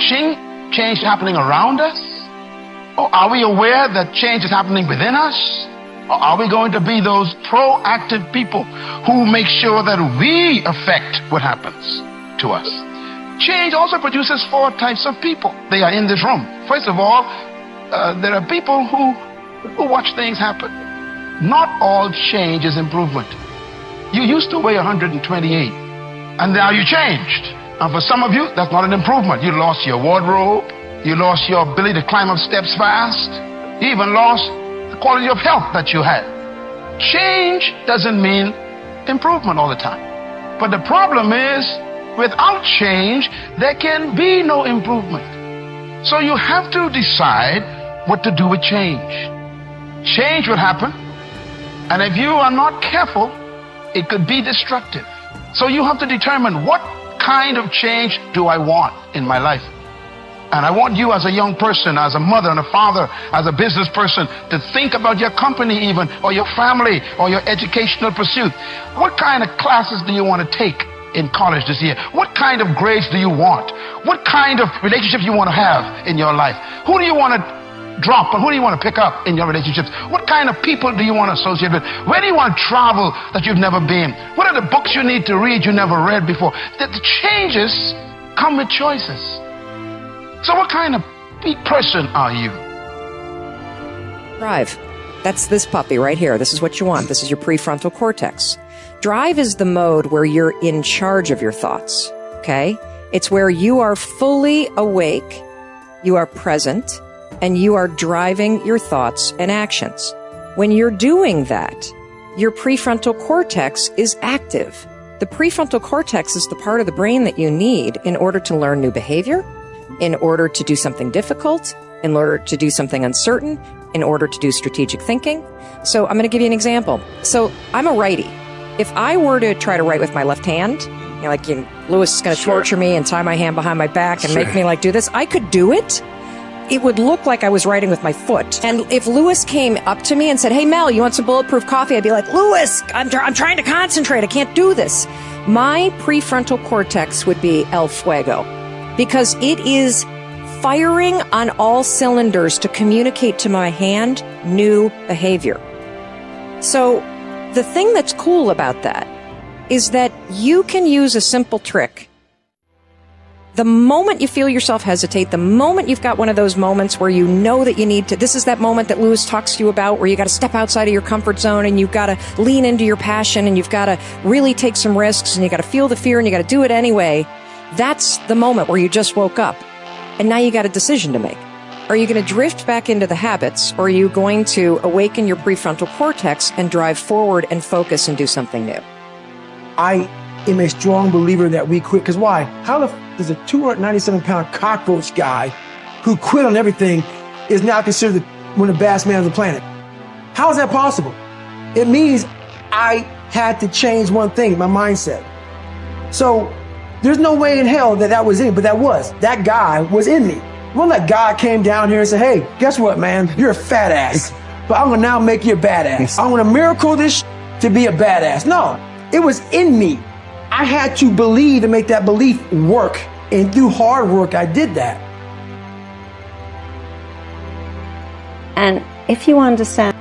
change happening around us? Or are we aware that change is happening within us? Or are we going to be those proactive people who make sure that we affect what happens to us? Change also produces 4 types of people. They are in this room. First of all, there are people who watch things happen. Not all change is improvement. You used to weigh 128, and now you changed. And for some of you, that's not an improvement. You lost your wardrobe. You lost your ability to climb up steps fast. You even lost the quality of health that you had. Change doesn't mean improvement all the time. But the problem is, without change, there can be no improvement. So you have to decide what to do with change. Change will happen, and if you are not careful, it could be destructive. So you have to determine, what kind of change do I want in my life? And I want you as a young person, as a mother and a father, as a business person, to think about your company even, or your family, or your educational pursuit. What kind of classes do you want to take in college this year? What kind of grades do you want? What kind of relationships you want to have in your life? Who do you want to drop and who do you want to pick up in your relationships? What kind of people do you want to associate with? Where do you want to travel that you've never been? What are the books you need to read you never read before? The changes come with choices. So what kind of person are you? Drive. That's this puppy right here. This is what you want. This is your prefrontal cortex. Drive is the mode where you're in charge of your thoughts. Okay? It's where you are fully awake, you are present, and you are driving your thoughts and actions. When you're doing that, your prefrontal cortex is active. The prefrontal cortex is the part of the brain that you need in order to learn new behavior, in order to do something difficult, in order to do something uncertain, in order to do strategic thinking. So I'm going to give you an example. So I'm a righty. If I were to try to write with my left hand, Lewis is going to torture me and tie my hand behind my back and make me do this, I could do it. It would look like I was writing with my foot. And if Lewis came up to me and said, "Hey, Mel, you want some bulletproof coffee?" I'd be like, "Lewis, I'm trying to concentrate. I can't do this." My prefrontal cortex would be el fuego, because it is firing on all cylinders to communicate to my hand new behavior. So the thing that's cool about that is that you can use a simple trick. The moment you feel yourself hesitate, the moment you've got one of those moments where you know that you need to, this is that moment that Lewis talks to you about where you got to step outside of your comfort zone and you've got to lean into your passion and you've got to really take some risks and you got to feel the fear and you got to do it anyway. That's the moment where you just woke up and now you got a decision to make. Are you going to drift back into the habits, or are you going to awaken your prefrontal cortex and drive forward and focus and do something new? I am a strong believer that we quit. Because why? How the does a 297-pound cockroach guy who quit on everything is now considered one of the baddest men on the planet? How is that possible? It means I had to change one thing, my mindset. So there's no way in hell that was in, but that guy was in me. When that guy came down here and said, "Hey, guess what, man? You're a fat ass, but I'm gonna now make you a badass. I'm gonna miracle this to be a badass." No, it was in me. I had to believe and make that belief work. And through hard work, I did that. And if you understand